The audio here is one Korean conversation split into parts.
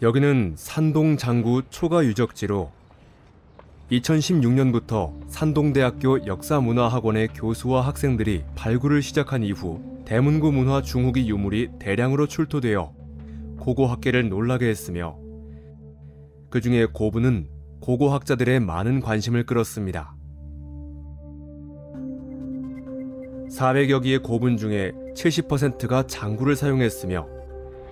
여기는 산동 장구 초가 유적지로 2016년부터 산동대학교 역사문화학원의 교수와 학생들이 발굴을 시작한 이후 대문구 문화 중후기 유물이 대량으로 출토되어 고고학계를 놀라게 했으며 그 중에 고분은 고고학자들의 많은 관심을 끌었습니다. 400여 기의 고분 중에 70%가 장구를 사용했으며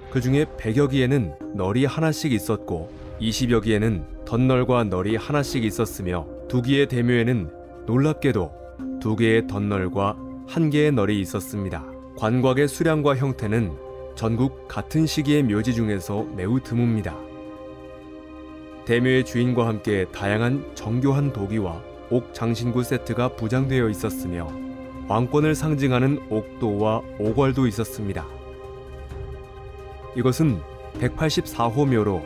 그 중에 100여 기에는 널이 하나씩 있었고 20여 기에는 덧널과 널이 하나씩 있었으며 2기의 대묘에는 놀랍게도 2개의 덧널과 1개의 널이 있었습니다. 관곽의 수량과 형태는 전국 같은 시기의 묘지 중에서 매우 드뭅니다. 대묘의 주인과 함께 다양한 정교한 도기와 옥 장신구 세트가 부장되어 있었으며 왕권을 상징하는 옥도와 옥월도 있었습니다. 이것은 184호 묘로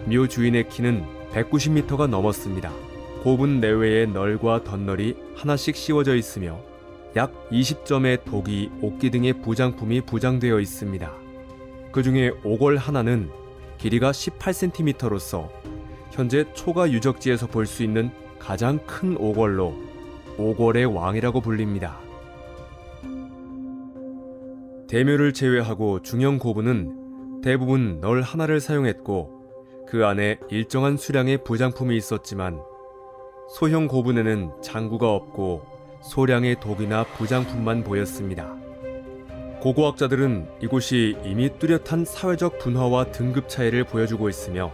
묘 주인의 키는 190m가 넘었습니다. 고분 내외의 널과 덧널이 하나씩 씌워져 있으며 약 20점의 도기, 옥기 등의 부장품이 부장되어 있습니다. 그 중에 옥월 하나는 길이가 18cm로서 현재 초가 유적지에서 볼 수 있는 가장 큰 옥월로 옥월의 왕이라고 불립니다. 대묘를 제외하고 중형 고분은 대부분 널 하나를 사용했고 그 안에 일정한 수량의 부장품이 있었지만 소형 고분에는 장구가 없고 소량의 독이나 부장품만 보였습니다. 고고학자들은 이곳이 이미 뚜렷한 사회적 분화와 등급 차이를 보여주고 있으며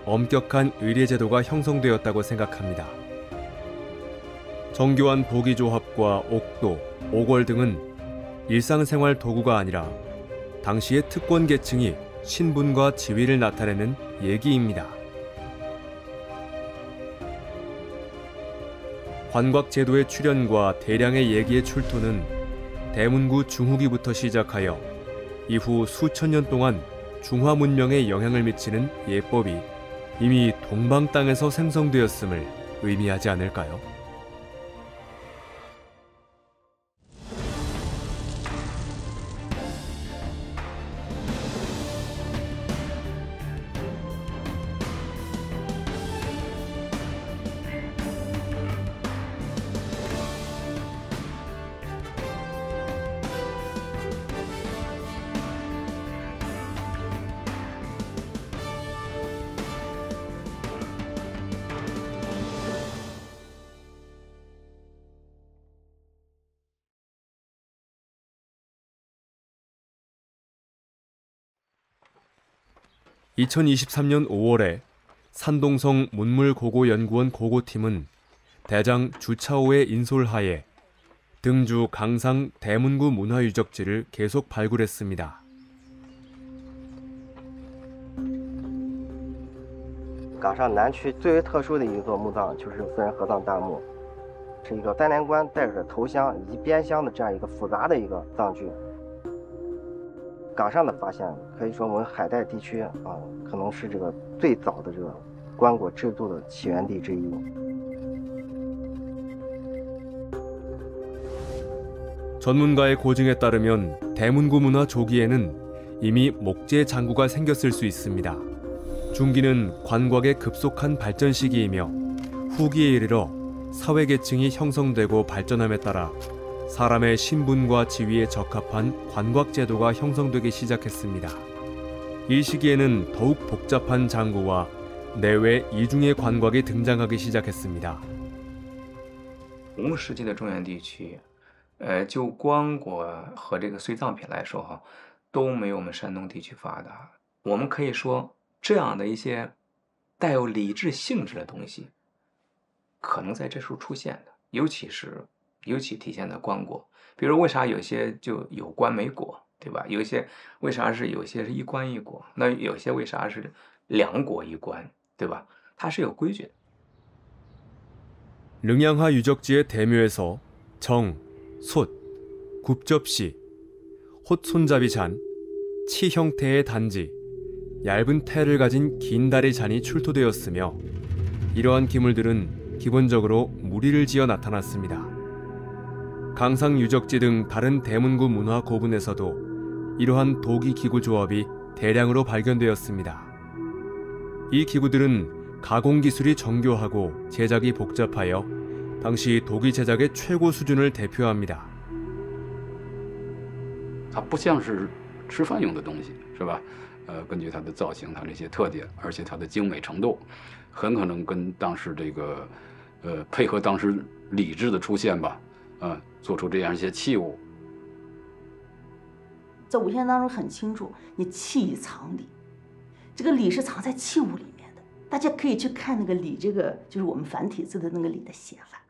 엄격한 의례제도가 형성되었다고 생각합니다. 정교한 도기조합과 옥도, 옥월 등은 일상생활 도구가 아니라 당시의 특권 계층이 신분과 지위를 나타내는 예기입니다. 관곽제도의 출현과 대량의 예기의 출토는 대문구 중후기부터 시작하여 이후 수천 년 동안 중화 문명에 영향을 미치는 예법이 이미 동방 땅에서 생성되었음을 의미하지 않을까요? (2023년 5월에) 산동성 문물고고연구원 고고팀은 대장 주차오의 인솔하에 등주 강상 대문구 문화유적지를 계속 발굴했습니다.冈上南区最为特殊的一座墓葬就是私人合葬大墓，是一个单连棺带着头香以及边香的这样一个复杂的一个葬具。冈上的发现可以说我们海带地区可能是这个最早的这个棺椁制度的起源地之一。 전문가의 고증에 따르면 대문구 문화 조기에는 이미 목재 장구가 생겼을 수 있습니다. 중기는 관곽의 급속한 발전 시기이며 후기에 이르러 사회계층이 형성되고 발전함에 따라 사람의 신분과 지위에 적합한 관곽제도가 형성되기 시작했습니다. 이 시기에는 더욱 복잡한 장구와 내외 이중의 관곽이 등장하기 시작했습니다. 洪时期的中原地区 就棺椁和这个随葬品来说哈，都没有我们山东地区发达。我们可以说，这样的一些带有礼制性质的东西，可能在这时候出现的，尤其体现在棺椁。比如为啥有些就有棺没椁，对吧？有些为啥是有些是一棺一椁，那有些为啥是两椁一棺，对吧？它是有规矩的。 릉양하 유적지의 대묘에서 정, 솥, 굽접시, 홑 손잡이 잔, 치 형태의 단지, 얇은 태를 가진 긴 다리 잔이 출토되었으며 이러한 기물들은 기본적으로 무리를 지어 나타났습니다. 강상 유적지 등 다른 대문구 문화 고분에서도 이러한 도기 기구 조합이 대량으로 발견되었습니다. 이 기구들은 가공 기술이 정교하고 제작이 복잡하여 당시 도기 제작의 최고 수준을 대표합니다. 它不像是吃饭用的东西，是吧？根据它的造型、它这些特点，而且它的精美程度，很可能跟当时这个，配合当时礼制的出现吧，做出这样一些器物。在五线当中很清楚，你器藏礼，这个礼是藏在器物里面的。大家可以去看那个礼，这个就是我们繁体字的那个礼的写法。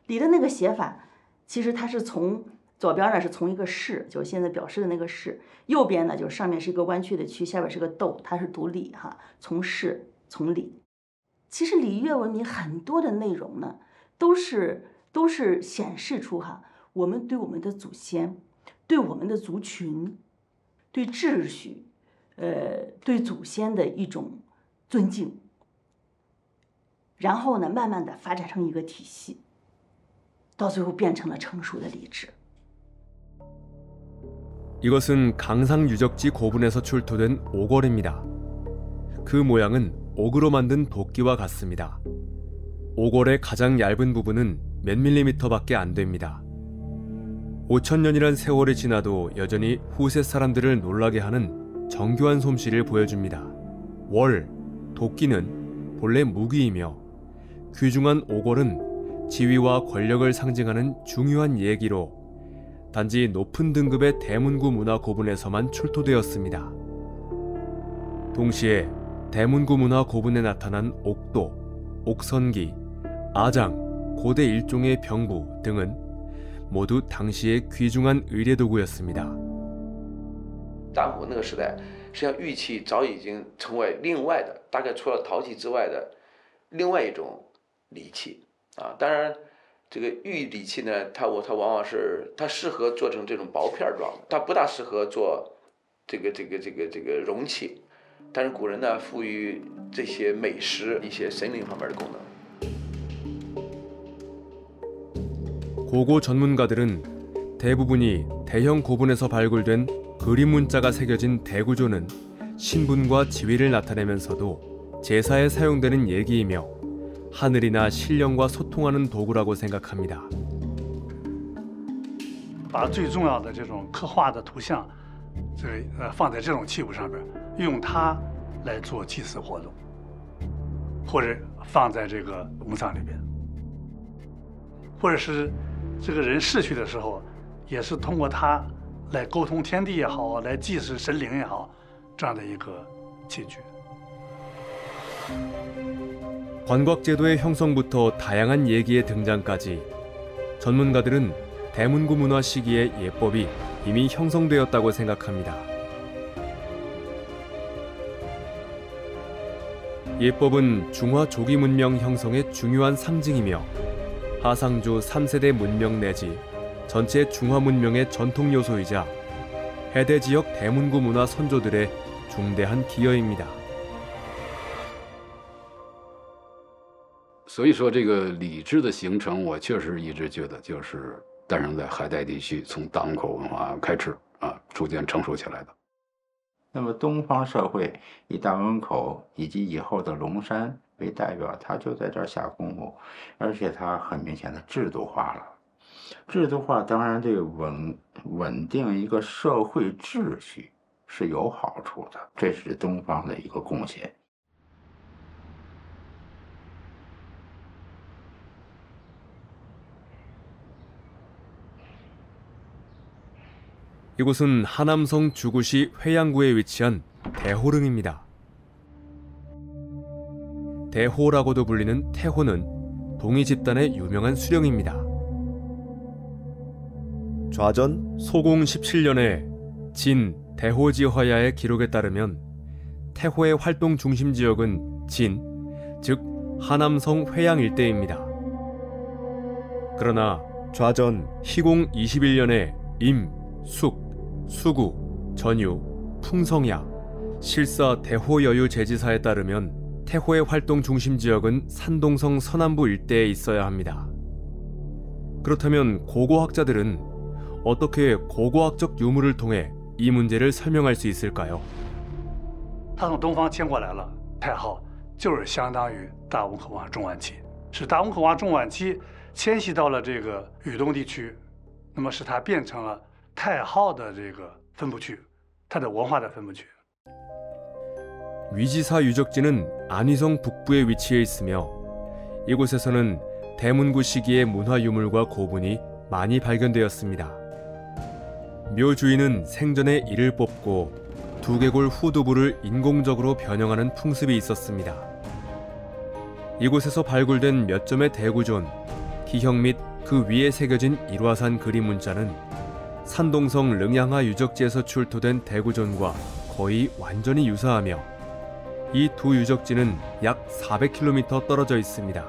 礼的那个写法，其实它是从左边呢是从一个士，就是现在表示的那个士，右边呢就是上面是一个弯曲的曲，下边是个斗，它是读礼哈，从士从礼。其实礼乐文明很多的内容呢，都是显示出哈，我们对我们的祖先，对我们的族群，对秩序，对祖先的一种尊敬，然后呢，慢慢的发展成一个体系，到最后变成了成熟的礼制。 이것은 강상 유적지 고분에서 출토된 오걸입니다. 그 모양은 옥으로 만든 도끼와 같습니다. 오걸의 가장 얇은 부분은 몇 밀리미터밖에 안 됩니다. 5000년이란 세월이 지나도 여전히 후세 사람들을 놀라게 하는 정교한 솜씨를 보여줍니다. 월, 도끼는 본래 무기이며 귀중한 오걸은 지위와 권력을 상징하는 중요한 예기로 단지 높은 등급의 대문구 문화 고분에서만 출토되었습니다. 동시에 대문구 문화 고분에 나타난 옥도, 옥선기, 아장, 고대 일종의 병부 등은 모두 당시의 귀중한 의례도구였습니다. 打鼓那个时代，实际上玉器早已经成为另外的，大概除了陶器之外的另外一种礼器啊。当然。 这个玉礼器呢，它往往是它适合做成这种薄片状的，它不大适合做这个容器。但是古人呢，赋予这些美食一些神灵方面的功能。 고고 전문가들은 대부분이 대형 고분에서 발굴된 그림 문자가 새겨진 대구조는 신분과 지위를 나타내면서도 제사에 사용되는 예기이며 하늘이나 신령과 소통하는 도구라고 생각합니다. 把最重要的这种刻画的图像，放在这种器物上边，用它来做祭祀活动，或者放在这个墓葬里边，或者是这个人逝去的时候，也是通过它来沟通天地也好，来祭祀神灵也好，这样的一个器具。 관곽제도의 형성부터 다양한 예기의 등장까지 전문가들은 대문구 문화 시기의 예법이 이미 형성되었다고 생각합니다. 예법은 중화 조기 문명 형성의 중요한 상징이며 하상조 3세대 문명 내지 전체 중화 문명의 전통 요소이자 해대 지역 대문구 문화 선조들의 중대한 기여입니다. 所以说，这个礼制的形成，我确实一直觉得就是诞生在海带地区，从大门口文化开始逐渐成熟起来的。那么东方社会以大门口以及以后的龙山为代表，它就在这儿下功夫，而且它很明显的制度化了。制度化当然对稳定一个社会秩序是有好处的，这是东方的一个贡献。 이곳은 하남성 주구시 회양구에 위치한 대호릉입니다. 대호라고도 불리는 태호는 동이 집단의 유명한 수령입니다. 좌전 소공 17년에 진 대호지화야의 기록에 따르면 태호의 활동 중심 지역은 진, 즉 하남성 회양 일대입니다. 그러나 좌전 희공 21년에 임, 숙, 수구, 전유, 풍성야, 실사 대호여유 제지사에 따르면 태호의 활동 중심 지역은 산동성 서남부 일대에 있어야 합니다. 그렇다면 고고학자들은 어떻게 고고학적 유물을 통해 이 문제를 설명할 수 있을까요? 他从东方迁过来了，太昊就是相当于大汶口文化中晚期，是大汶口文化中晚期迁徙到了这个豫东地区，那么使它变成了太昊的这个分布区，它的文化的分布区。 위지사 유적지는 안위성 북부에 위치해 있으며 이곳에서는 대문구 시기의 문화 유물과 고분이 많이 발견되었습니다. 묘 주인은 생전에 이를 뽑고 두개골 후두부를 인공적으로 변형하는 풍습이 있었습니다. 이곳에서 발굴된 몇 점의 대구존, 기형 및 그 위에 새겨진 일화산 그림 문자는 산동성 릉양하 유적지에서 출토된 대구존과 거의 완전히 유사하며 이 두 유적지는 약 400km 떨어져 있습니다.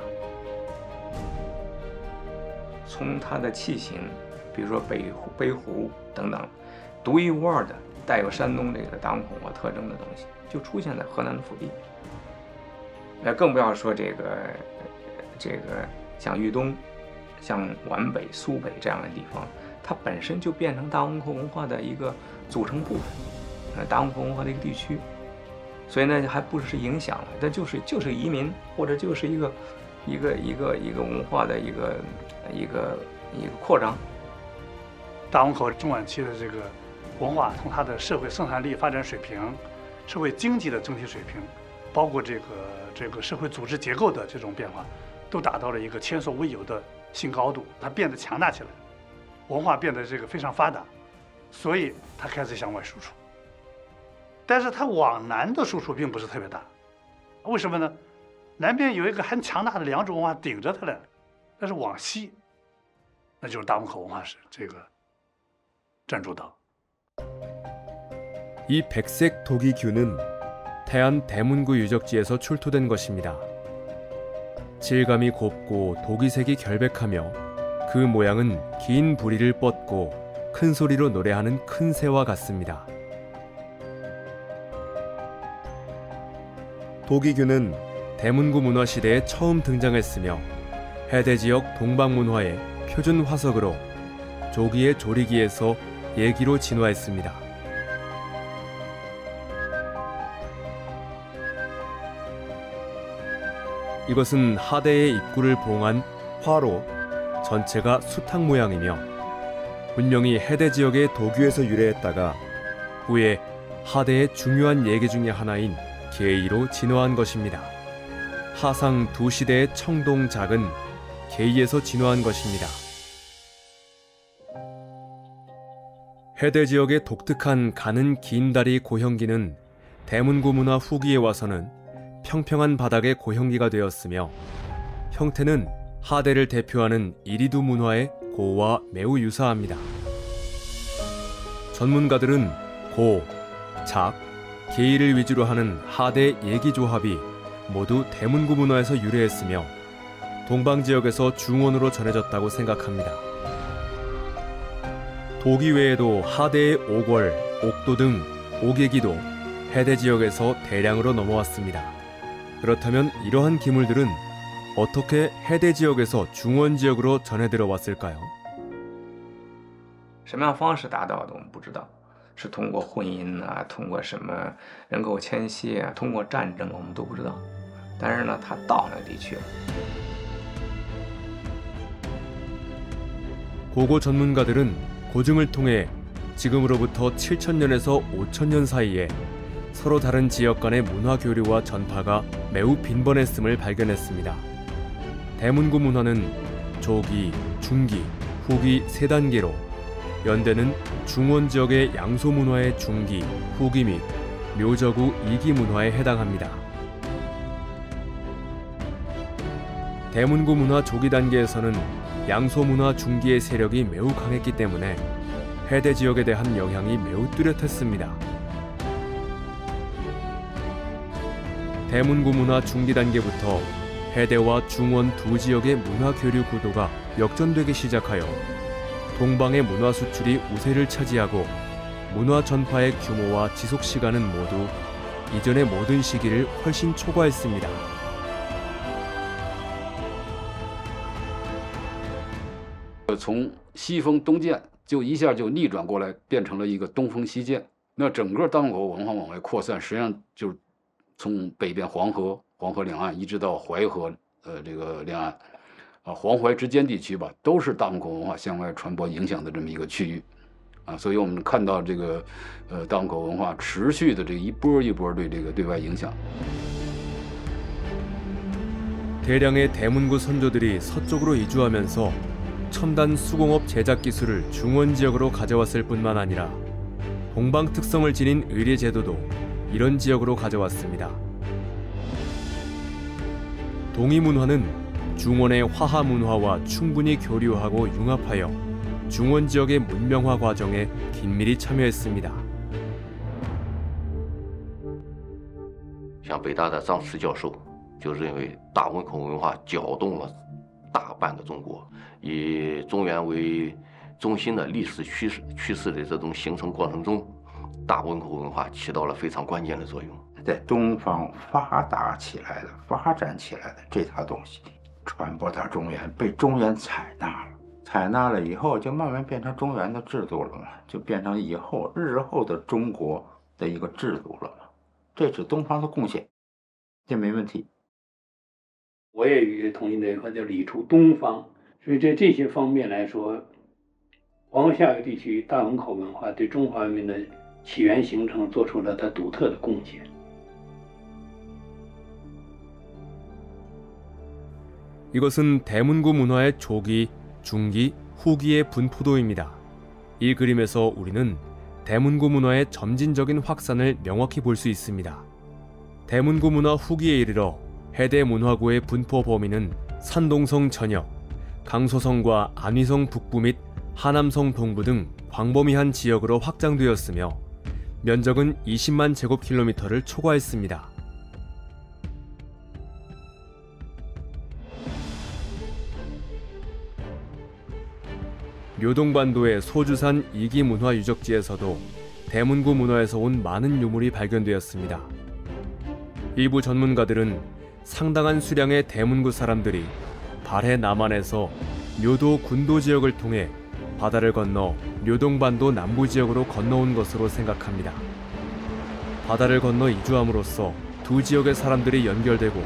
从它的器型，比如说北湖等等，独一无二的带有山东这个大汶口文化特征的东西，就出现在河南的腹地。更不要说这个像豫东、像皖北、苏北这样的地方，它本身就变成大汶口文化的一个组成部分，大汶口文化的一个地区。所以呢，还不是影响了，但就是移民，或者就是一个文化的一个扩张。大汶口中晚期的这个文化，从它的社会生产力发展水平、社会经济的整体水平，包括这个社会组织结构的这种变化，都达到了一个前所未有的新高度。它变得强大起来，文化变得这个非常发达，所以它开始向外输出。但是它往南的输出并不是特别大，为什么呢？南边有一个很强大的良渚文化顶着它来，但是往西，那就是大汶口文化是这个占主导。 이 백색 도기균은 태안 대문구 유적지에서 출토된 것입니다. 질감이 곱고 도기색이 결백하며 그 모양은 긴 부리를 뻗고 큰 소리로 노래하는 큰 새와 같습니다. 도기균은 대문구 문화 시대에 처음 등장했으며 해대 지역 동방문화의 표준 화석으로 조기의 조리기에서 예기로 진화했습니다. 이것은 하대의 입구를 봉한 화로, 전체가 수탉 모양이며 분명히 해대 지역의 도규에서 유래했다가 후에 하대의 중요한 예기 중의 하나인 계의로 진화한 것입니다. 하상 두 시대의 청동작은 계의에서 진화한 것입니다. 해대 지역의 독특한 가는 긴 다리 고형기는 대문구 문화 후기에 와서는 평평한 바닥의 고형기가 되었으며 형태는 하대를 대표하는 이리두 문화의 고와 매우 유사합니다. 전문가들은 고, 작, 계의를 위주로 하는 하대 예기조합이 모두 대문구 문화에서 유래했으며 동방 지역에서 중원으로 전해졌다고 생각합니다. 도기 외에도 하대의 오궐, 옥도 등 오계기도 해대 지역에서 대량으로 넘어왔습니다. 그렇다면 이러한 기물들은 어떻게 해대 지역에서 중원 지역으로 전해 들어왔을까요? 什么样方式达到的我们不知道，是通过婚姻啊，通过什么人口迁徙啊，通过战争我们都不知道。但是呢，它到那地区了。 고고 전문가들은 고증을 통해 지금으로부터 7,000년에서 5,000년 사이에 서로 다른 지역 간의 문화 교류와 전파가 매우 빈번했음을 발견했습니다. 대문구 문화는 조기, 중기, 후기 3단계로 연대는 중원 지역의 양소 문화의 중기, 후기 및 묘저구 2기 문화에 해당합니다. 대문구 문화 조기 단계에서는 양소 문화 중기의 세력이 매우 강했기 때문에 해대 지역에 대한 영향이 매우 뚜렷했습니다. 대문구 문화 중기 단계부터 해대와 중원 두 지역의 문화 교류 구도가 역전되기 시작하여 동방의 문화 수출이 우세를 차지하고 문화 전파의 규모와 지속 시간은 모두 이전의 모든 시기를 훨씬 초과했습니다. 从西风东渐就一下就逆转过来，变成了一个东风西渐。那整个大汶口文化往外扩散，实际上就是从北边黄河两岸一直到淮河这个两岸黄淮之间地区吧，都是大汶口文化向外传播影响的这么一个区域所以我们看到这个大汶口文化持续的这一波一波对这个对外影响。 대량의 대문구 선조들이 서쪽으로 이주하면서 첨단 수공업 제작 기술을 중원 지역으로 가져왔을 뿐만 아니라 동방 특성을 지닌 의례 제도도 이런 지역으로 가져왔습니다. 동이 문화는 중원의 화하 문화와 충분히 교류하고 융합하여 중원 지역의 문명화 과정에 긴밀히 참여했습니다. 像北大的张弛教授就认为大汶口文化搅动了大半个中国，以中原为中心的历史趋势的这种形成过程中，大汶口文化起到了非常关键的作用。在东方发达起来的、发展起来的这套东西，传播到中原，被中原采纳了。采纳了以后，就慢慢变成中原的制度了嘛，就变成以后日后的中国的一个制度了嘛。这是东方的贡献，这没问题。 我也同意那一块叫礼出东方，所以在这些方面来说，黄河下游地区大汶口文化对中华文明的起源形成做出了它独特的贡献。 이것은 대문구 문화의 조기, 중기, 후기의 분포도입니다. 이 그림에서 우리는 대문구 문화의 점진적인 확산을 명확히 볼 수 있습니다. 대문구 문화 후기에 이르러 해대 문화구의 분포 범위는 산동성 전역, 강소성과 안위성 북부 및 하남성 동부 등 광범위한 지역으로 확장되었으며 면적은 20만 제곱킬로미터를 초과했습니다. 묘동반도의 소주산 이기문화유적지에서도 대문구 문화에서 온 많은 유물이 발견되었습니다. 일부 전문가들은 상당한 수량의 대문구 사람들이 발해 남한에서 묘도 군도 지역을 통해 바다를 건너 묘동반도 남부 지역으로 건너온 것으로 생각합니다. 바다를 건너 이주함으로써 두 지역의 사람들이 연결되고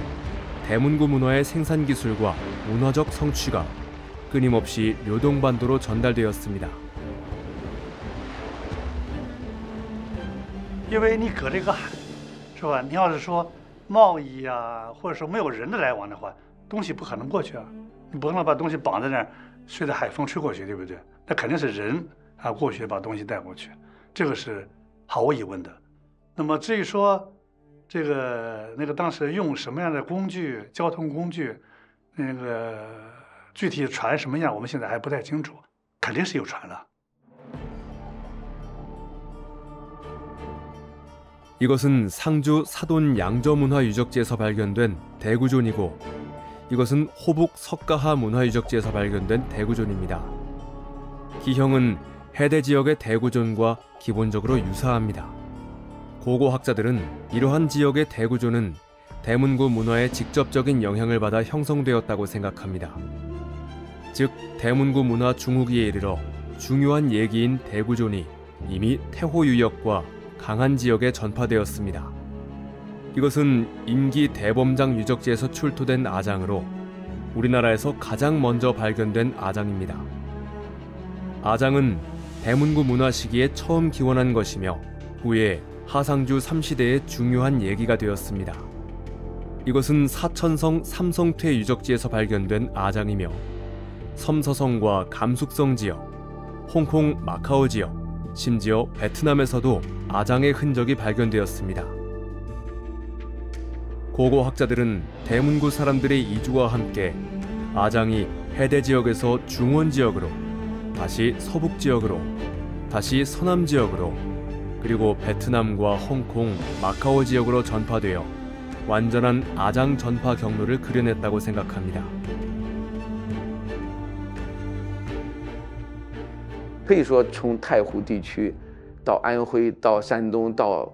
대문구 문화의 생산 기술과 문화적 성취가 끊임없이 묘동반도로 전달되었습니다. 因为你隔这个海，是吧？你要是说贸易啊，或者说没有人的来往的话，东西不可能过去啊。你不可能把东西绑在那儿，随着海风吹过去，对不对？那肯定是人啊过去把东西带过去，这个是毫无疑问的。那么至于说这个当时用什么样的工具、交通工具，具体船什么样，我们现在还不太清楚，肯定是有船了。 이것은 상주 사돈 양저문화유적지에서 발견된 대구존이고 이것은 호북 석가하 문화유적지에서 발견된 대구존입니다. 기형은 해대 지역의 대구존과 기본적으로 유사합니다. 고고학자들은 이러한 지역의 대구존은 대문구 문화의 직접적인 영향을 받아 형성되었다고 생각합니다. 즉 대문구 문화 중후기에 이르러 중요한 예기인 대구존이 이미 태호유역과 강한 지역에 전파되었습니다. 이것은 임기 대범장 유적지에서 출토된 아장으로 우리나라에서 가장 먼저 발견된 아장입니다. 아장은 대문구 문화 시기에 처음 기원한 것이며 후에 하상주 3시대의 중요한 예기가 되었습니다. 이것은 사천성 삼성퇴 유적지에서 발견된 아장이며 섬서성과 감숙성 지역, 홍콩 마카오 지역, 심지어 베트남에서도 아장의 흔적이 발견되었습니다. 고고학자들은 대문구 사람들의 이주와 함께 아장이 해대 지역에서 중원 지역으로, 다시 서북 지역으로, 다시 서남 지역으로, 그리고 베트남과 홍콩, 마카오 지역으로 전파되어 완전한 아장 전파 경로를 그려냈다고 생각합니다. 可以说，从太湖地区到安徽、到山东、到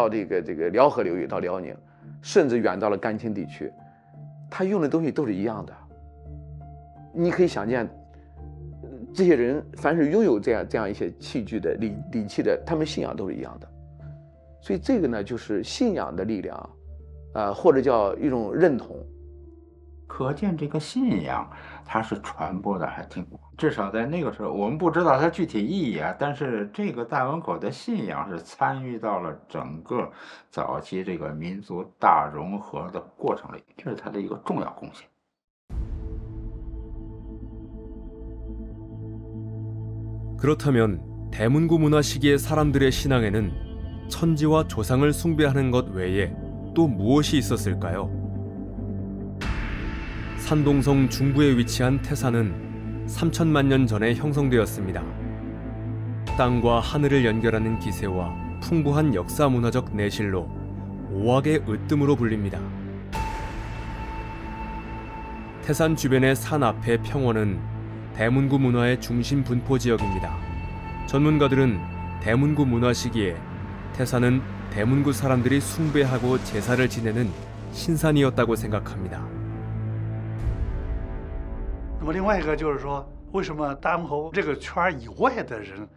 这个辽河流域、到辽宁，甚至远到了甘青地区，他用的东西都是一样的。你可以想见，这些人凡是拥有这样一些器具的礼器的，他们信仰都是一样的。所以这个呢，就是信仰的力量，或者叫一种认同。可见这个信仰它是传播的还挺广，至少在那个时候，我们不知道它具体意义啊，但是这个大汶口的信仰是参与到了整个早期这个民族大融合的过程里，这是它的一个重要贡献。 그렇다면 대문구 문화 시기의 사람들의 신앙에는 천지와 조상을 숭배하는 것 외에 또 무엇이 있었을까요? 산동성 중부에 위치한 태산은 3천만 년 전에 형성되었습니다. 땅과 하늘을 연결하는 기세와 풍부한 역사 문화적 내실로 오악의 으뜸으로 불립니다. 태산 주변의 산 앞의 평원은 대문구 문화의 중심 분포 지역입니다. 전문가들은 대문구 문화 시기에 태산은 대문구 사람들이 숭배하고 제사를 지내는 신산이었다고 생각합니다. 那么另外一个就是说，为什么大汶口这个圈以外的人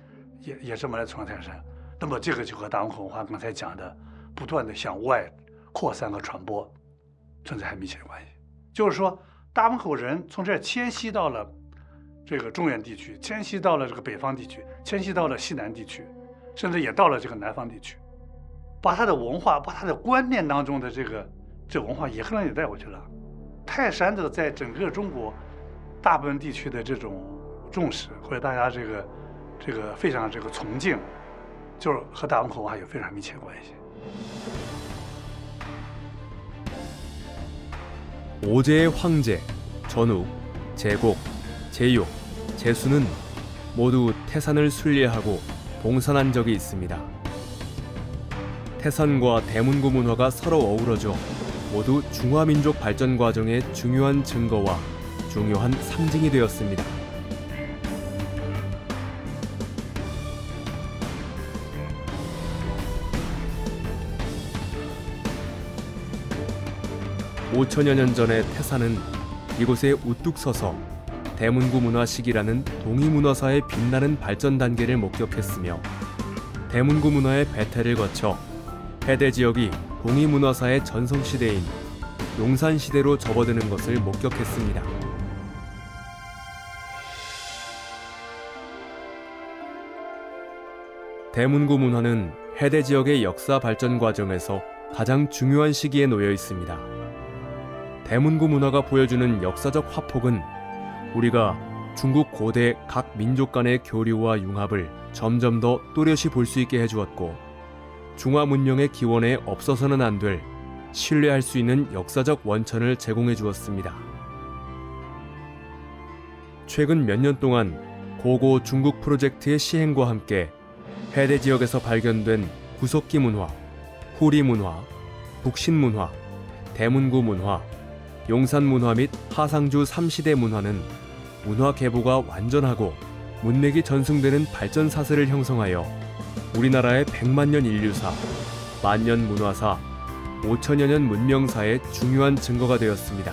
也这么来传泰山？那么这个就和大汶口文化刚才讲的不断的向外扩散和传播存在很密切的关系。就是说，大汶口人从这儿迁徙到了这个中原地区，迁徙到了这个北方地区，迁徙到了西南地区，甚至也到了这个南方地区，把他的文化，把他的观念当中的这文化也可能也带过去了。泰山的在整个中国大部分地区的这种重视，或者大家这个非常这个崇敬，就是和大汶口文化有非常密切关系。 오제의 황제, 전욱, 제곡, 제욕, 제수는 모두 태산을 순례하고 봉산한 적이 있습니다. 태산과 대문구 문화가 서로 어우러져 모두 중화민족 발전 과정의 중요한 증거와 중요한 상징이 되었습니다. (5천여 년) 전에 태산은 이곳에 우뚝 서서 대문구 문화 시기라는 동이문화사의 빛나는 발전 단계를 목격했으며 대문구 문화의 배태를 거쳐 해대 지역이 동이문화사의 전성시대인 용산시대로 접어드는 것을 목격했습니다. 대문구 문화는 해대 지역의 역사 발전 과정에서 가장 중요한 시기에 놓여 있습니다. 대문구 문화가 보여주는 역사적 화폭은 우리가 중국 고대 각 민족 간의 교류와 융합을 점점 더 또렷이 볼 수 있게 해주었고 중화 문명의 기원에 없어서는 안 될 신뢰할 수 있는 역사적 원천을 제공해 주었습니다. 최근 몇 년 동안 고고 중국 프로젝트의 시행과 함께 해대 지역에서 발견된 구석기 문화, 후리 문화, 북신 문화, 대문구 문화, 용산 문화 및 하상주 3시대 문화는 문화 계보가 완전하고 문맥이 전승되는 발전 사슬을 형성하여 우리나라의 100만 년 인류사, 만년 문화사, 5천여 년 문명사의 중요한 증거가 되었습니다.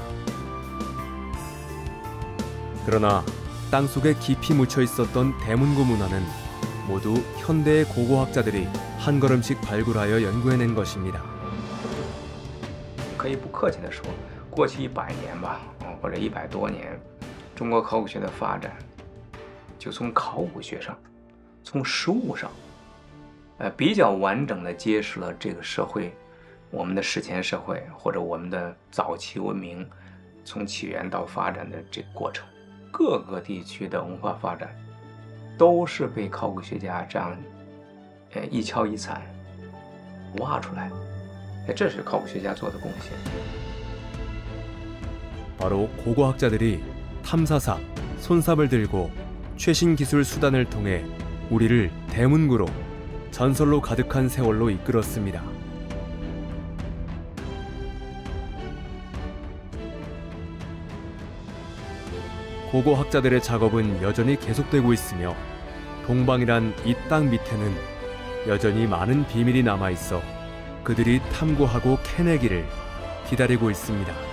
그러나 땅속에 깊이 묻혀 있었던 대문구 문화는 모두 현대의 고고학자들이 한 걸음씩 발굴하여 연구해낸 것입니다. 可以不客气地说，过去100年吧，或者100多年，中国考古学的发展，就从考古学上，从实物上，比较完整地揭示了这个社会，我们的史前社会或者我们的早期文明，从起源到发展的这个过程，各个地区的文化发展，都是被考古学家这样，一敲一铲挖出来，这是考古学家做的贡献。 바로 고고학자들이 탐사사, 손삽을 들고 최신 기술 수단을 통해 우리를 대문구로 전설로 가득한 세월로 이끌었습니다. 고고학자들의 작업은 여전히 계속되고 있으며 동방이란 이 땅 밑에는 여전히 많은 비밀이 남아있어 그들이 탐구하고 캐내기를 기다리고 있습니다.